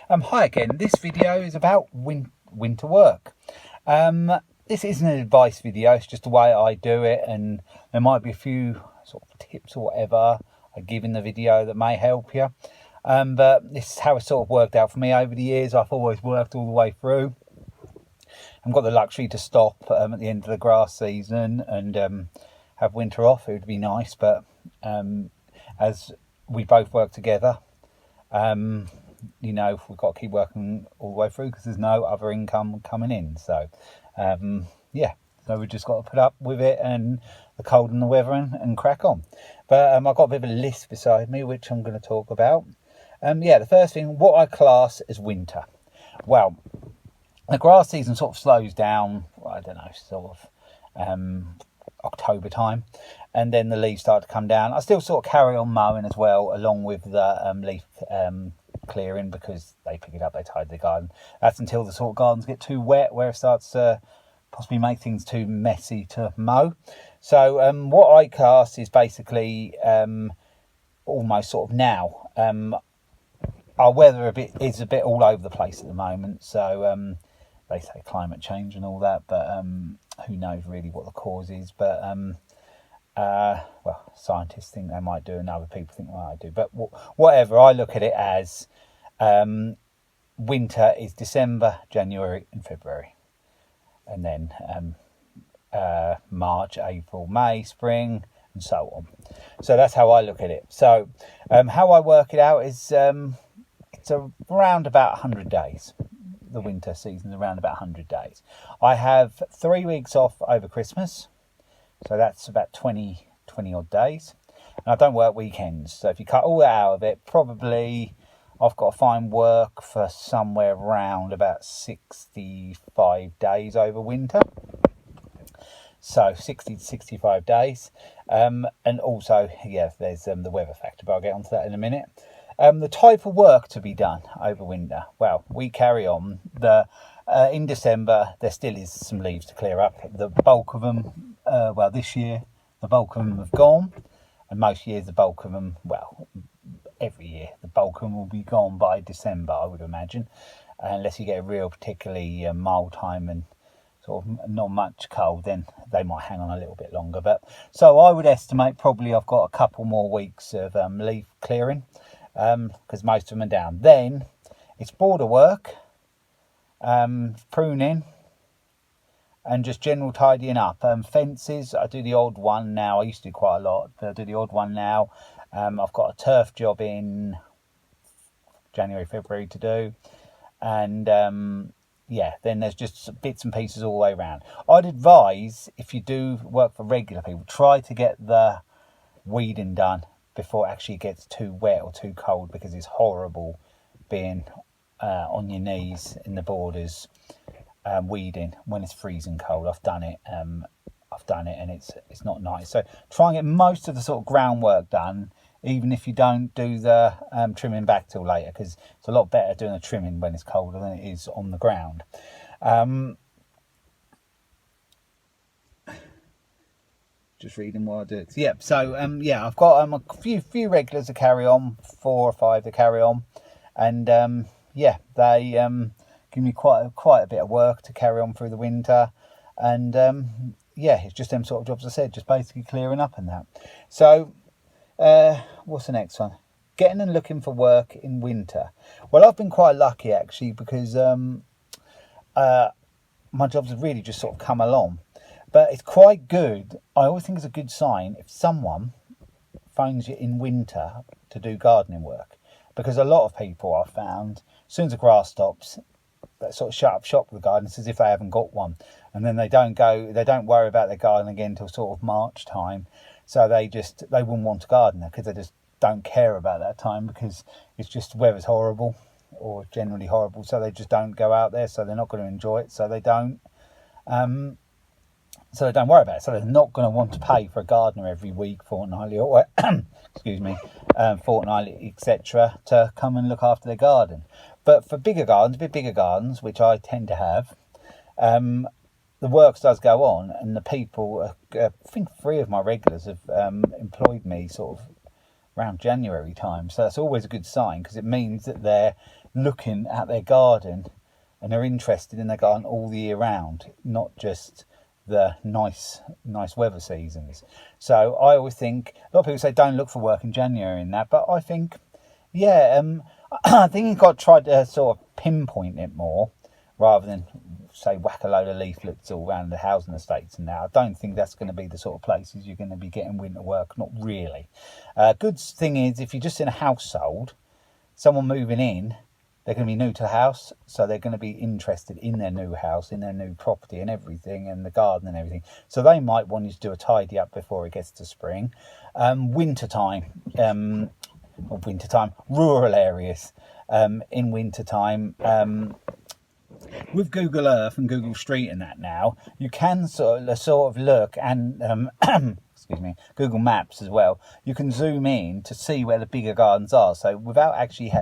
Hi again. This video is about winter work. This isn't an advice video, it's just the way I do it, and there might be a few sort of tips or whatever I give in the video that may help you. But this is how it sort of worked out for me over the years. I've always worked all the way through. I've got the luxury to stop at the end of the grass season and have winter off. It would be nice, but as we both work together, we've got to keep working all the way through because there's no other income coming in. So so we've just got to put up with it and the cold and the weather and crack on. But I've got a bit of a list beside me which I'm going to talk about. The first thing, what I class as winter. Well, the grass season sort of slows down, October time, and then the leaves start to come down. I still sort of carry on mowing as well, along with the leaf clearing, because they pick it up, they tidy the garden. That's until the sort of gardens get too wet, where it starts to possibly make things too messy to mow. So what I cast is basically almost sort of now. Our weather is a bit all over the place at the moment, so they say climate change and all that, but who knows really what the cause is. But scientists think they might do and other people think they might do, but whatever, I look at it as winter is December, January and February, and then March, April, May, spring and so on. So that's how I look at it. So how I work it out is it's around about 100 days. The winter season is around about 100 days. I have 3 weeks off over Christmas, so that's about 20 odd days, and I don't work weekends. So if you cut all that out of it, probably I've got to find work for somewhere around about 65 days over winter. So 60 to 65 days. And also, there's the weather factor, but I'll get onto that in a minute. The type of work to be done over winter. Well, we carry on. In December, there still is some leaves to clear up. The bulk of them, this year, the bulk of them have gone. And most years, the bulk of them, every year, the bulk of them will be gone by December, I would imagine. Unless you get a real particularly mild time and sort of not much cold, then they might hang on a little bit longer. But so I would estimate probably I've got a couple more weeks of leaf clearing, because most of them are down. Then it's border work, pruning, and just general tidying up. Fences, I do the odd one now. I used to do quite a lot, but I do the odd one now. I've got a turf job in January, February to do, and then there's just bits and pieces all the way around. I'd advise, if you do work for regular people, try to get the weeding done before it actually gets too wet or too cold, because it's horrible being on your knees in the borders weeding when it's freezing cold. I've done it and it's not nice. So try and get most of the sort of groundwork done, even if you don't do the trimming back till later, because it's a lot better doing the trimming when it's colder than it is on the ground. Just reading what I do. I've got a few regulars to carry on, 4 or 5 to carry on, and they give me quite a bit of work to carry on through the winter, and it's just them sort of jobs I said, just basically clearing up and that. So what's the next one? Getting and looking for work in winter. Well, I've been quite lucky actually, because my jobs have really just sort of come along. But it's quite good. I always think it's a good sign if someone phones you in winter to do gardening work, because a lot of people I've found, as soon as the grass stops, they sort of shut up shop with the garden. It's as if they haven't got one, and then they don't worry about their garden again until sort of March time. So they wouldn't want a gardener, because they just don't care about that time, because it's just weather's horrible or generally horrible, so they just don't go out there, so they're not going to enjoy it, so they don't worry about it. So they're not going to want to pay for a gardener every week, fortnightly, or fortnightly, etc., to come and look after their garden. But for bigger gardens, which I tend to have, the work does go on, and the people, I think 3 of my regulars have employed me sort of around January time. So that's always a good sign, because it means that they're looking at their garden and they're interested in their garden all the year round, not just the nice weather seasons. So I always think, a lot of people say don't look for work in January and that, but I think, yeah, I think you've got to try to sort of pinpoint it more, rather than say whack a load of leaflets all around the housing estates and that. I don't think that's going to be the sort of places you're going to be getting winter work, not really. Good thing is, if you're just in a household, someone moving in, they're going to be new to the house, so they're going to be interested in their new house, in their new property and everything, and the garden and everything. So they might want you to do a tidy up before it gets to spring. Wintertime, rural areas, in wintertime, with Google Earth and Google Street and that now, you can sort of look, and excuse me, Google Maps as well. You can zoom in to see where the bigger gardens are. So without actually,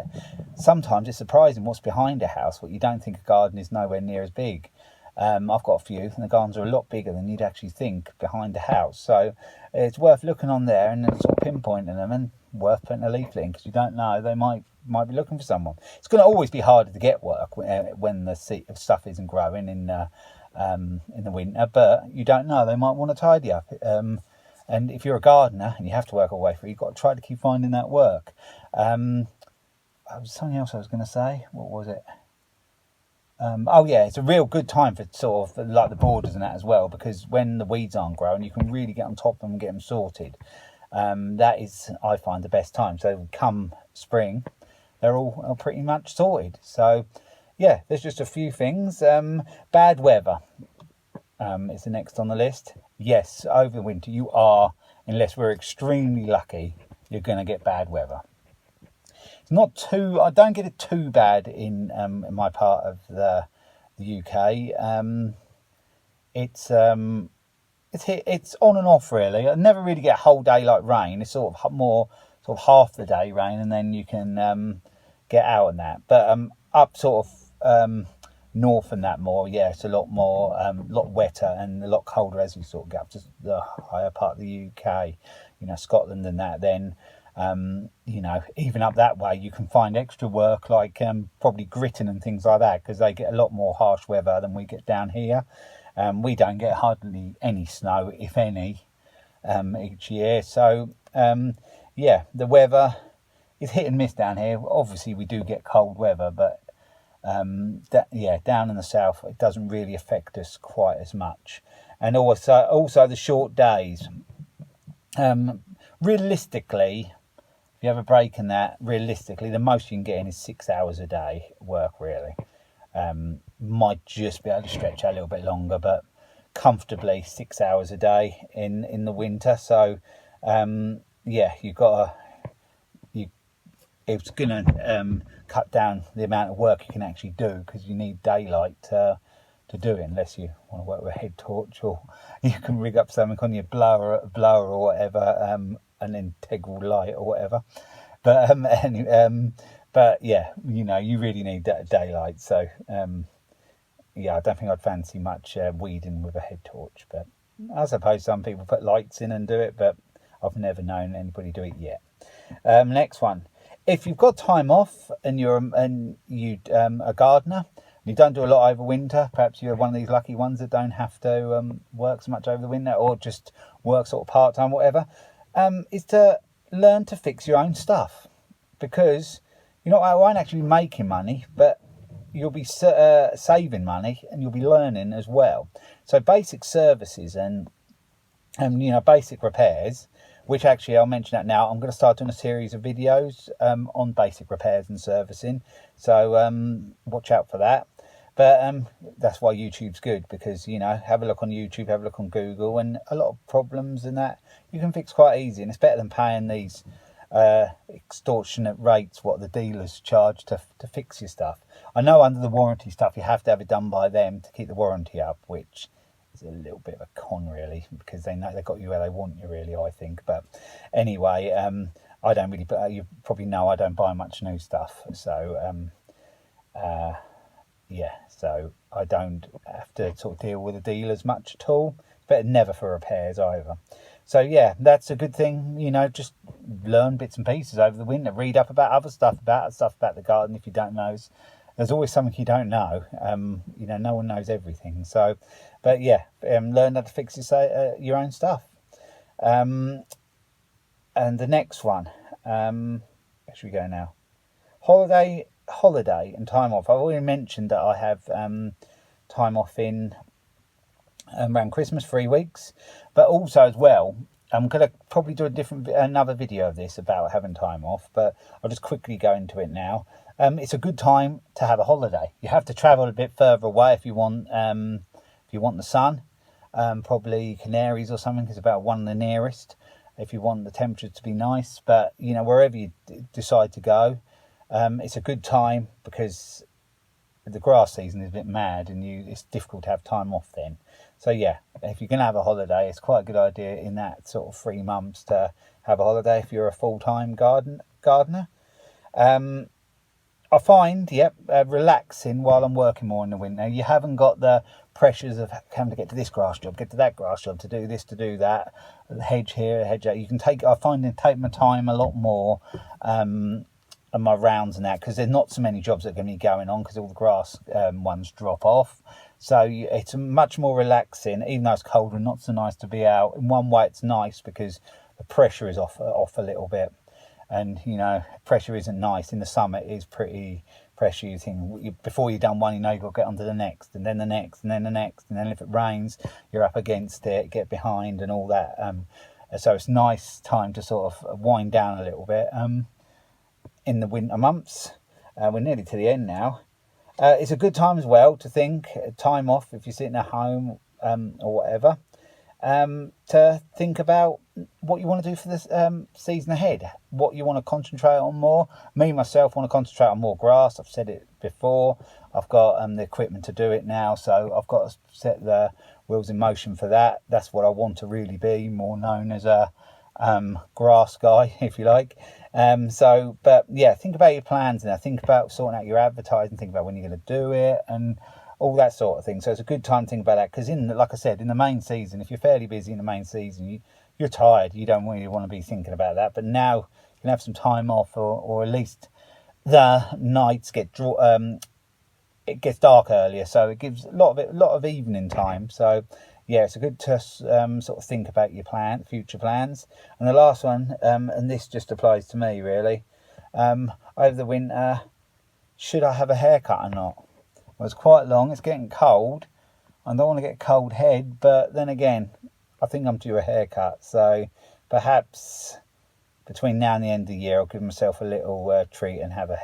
sometimes it's surprising what's behind a house. What you don't think a garden is nowhere near as big. I've got a few, and the gardens are a lot bigger than you'd actually think behind a house. So it's worth looking on there and then sort of pinpointing them, and worth putting a leaflet in, because you don't know, they might be looking for someone. It's going to always be harder to get work when the stuff isn't growing in the winter, but you don't know, they might want to tidy up. And if you're a gardener and you have to work all the way through, you've got to try to keep finding that work. Something else I was going to say. What was it? Oh yeah, it's a real good time for sort of like the borders and that as well, because when the weeds aren't growing, you can really get on top of them and get them sorted. That is, I find, the best time. So come spring, they're all pretty much sorted. So yeah, there's just a few things. Bad weather is the next on the list. Yes, over the winter you are, unless we're extremely lucky, you're going to get bad weather. It's not too, I don't get it too bad in my part of the UK. It's on and off really. I never really get a whole day like rain. It's sort of half the day rain, and then you can get out and that. But up sort of north and that more, yeah, it's a lot more, lot wetter and a lot colder as you sort of get up to the higher part of the UK, Scotland and that. Then even up that way you can find extra work, like probably Gritton and things like that, because they get a lot more harsh weather than we get down here. We don't get hardly any snow, if any, each year. So the weather is hit and miss down here. Obviously we do get cold weather, but down in the south it doesn't really affect us quite as much. And also the short days. Realistically, if you have a break in that, realistically the most you can get in is 6 hours a day work really. Might just be able to stretch out a little bit longer, but comfortably 6 hours a day in the winter. So it's gonna cut down the amount of work you can actually do, because you need daylight to do it, unless you want to work with a head torch, or you can rig up something on your blower or whatever, an integral light or whatever. But you really need daylight. So I don't think I'd fancy much weeding with a head torch, but I suppose some people put lights in and do it, but I've never known anybody do it yet. Next one. If you've got time off and you're a gardener, and you don't do a lot over winter, perhaps you're one of these lucky ones that don't have to work so much over the winter, or just work sort of part-time, whatever, is to learn to fix your own stuff. Because I won't actually be making money, but you'll be saving money, and you'll be learning as well. So basic services and basic repairs, which actually I'll mention that now. I'm going to start doing a series of videos on basic repairs and servicing. So watch out for that. But that's why YouTube's good, because, have a look on YouTube, have a look on Google, and a lot of problems and that you can fix quite easy. And it's better than paying these extortionate rates what the dealers charge to fix your stuff. I know under the warranty stuff you have to have it done by them to keep the warranty up, which is a little bit of a con really, because they know they've got you where they want you really, I think. But anyway, I don't really, you probably know I don't buy much new stuff, so so I don't have to sort of deal with the dealers much at all. It's better never for repairs either. So yeah, that's a good thing. You know, just learn bits and pieces over the winter. Read up about other stuff about the garden if you don't know. There's always something you don't know. You know, no one knows everything. So, but yeah, learn how to fix your own stuff. And the next one, where should we go now? Holiday and time off. I've already mentioned that I have time off in around Christmas, 3 weeks, but also as well, I'm going to probably do another video of this about having time off, but I'll just quickly go into it now. It's a good time to have a holiday. You have to travel a bit further away if you want the sun. Probably Canaries or something is about one of the nearest. If you want the temperature to be nice, but you know, wherever you decide to go, it's a good time because the grass season is a bit mad and it's difficult to have time off then. So yeah, if you're going to have a holiday, it's quite a good idea in that sort of 3 months to have a holiday if you're a full-time gardener. I find, relaxing while I'm working more in the winter. You haven't got the pressures of having to get to this grass job, get to that grass job, to do this, to do that, hedge here, hedge there. I find take my time a lot more on my rounds and that, because there's not so many jobs that are going to be going on because all the grass ones drop off. So it's much more relaxing, even though it's cold and not so nice to be out. In one way, it's nice because the pressure is off a little bit. And, you know, pressure isn't nice. In the summer, it is pretty pressure. You think before you've done one, you know you've got to get on to the next, and then the next, and then the next. And then if it rains, you're up against it, get behind and all that. So it's nice time to sort of wind down a little bit. In the winter months, we're nearly to the end now. It's a good time as well to think, time off if you're sitting at home or whatever, to think about what you want to do for this season ahead, what you want to concentrate on more. Me, myself, want to concentrate on more grass. I've said it before. I've got the equipment to do it now, so I've got to set the wheels in motion for that. That's what I want to really be, more known as a grass guy, if you like. But yeah, think about your plans now. Think about sorting out your advertising. Think about when you're going to do it and all that sort of thing. So it's a good time to think about that, because like I said, in the main season, if you're fairly busy in the main season, you're tired. You don't really want to be thinking about that. But now you can have some time off, or at least the nights it gets dark earlier, so it gives a lot of evening time. So yeah, it's a good to sort of think about your future plans. And the last one, and this just applies to me really, over the winter, should I have a haircut or not? Well, it's quite long, it's getting cold. I don't want to get a cold head, but then again, I think I'm due a haircut. So perhaps between now and the end of the year, I'll give myself a little treat and have a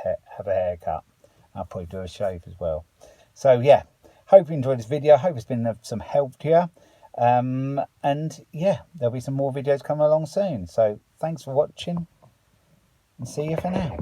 haircut. I'll probably do a shave as well. So yeah, hope you enjoyed this video. Hope it's been of some help to you. And yeah, there'll be some more videos coming along soon. So thanks for watching, and see you for now.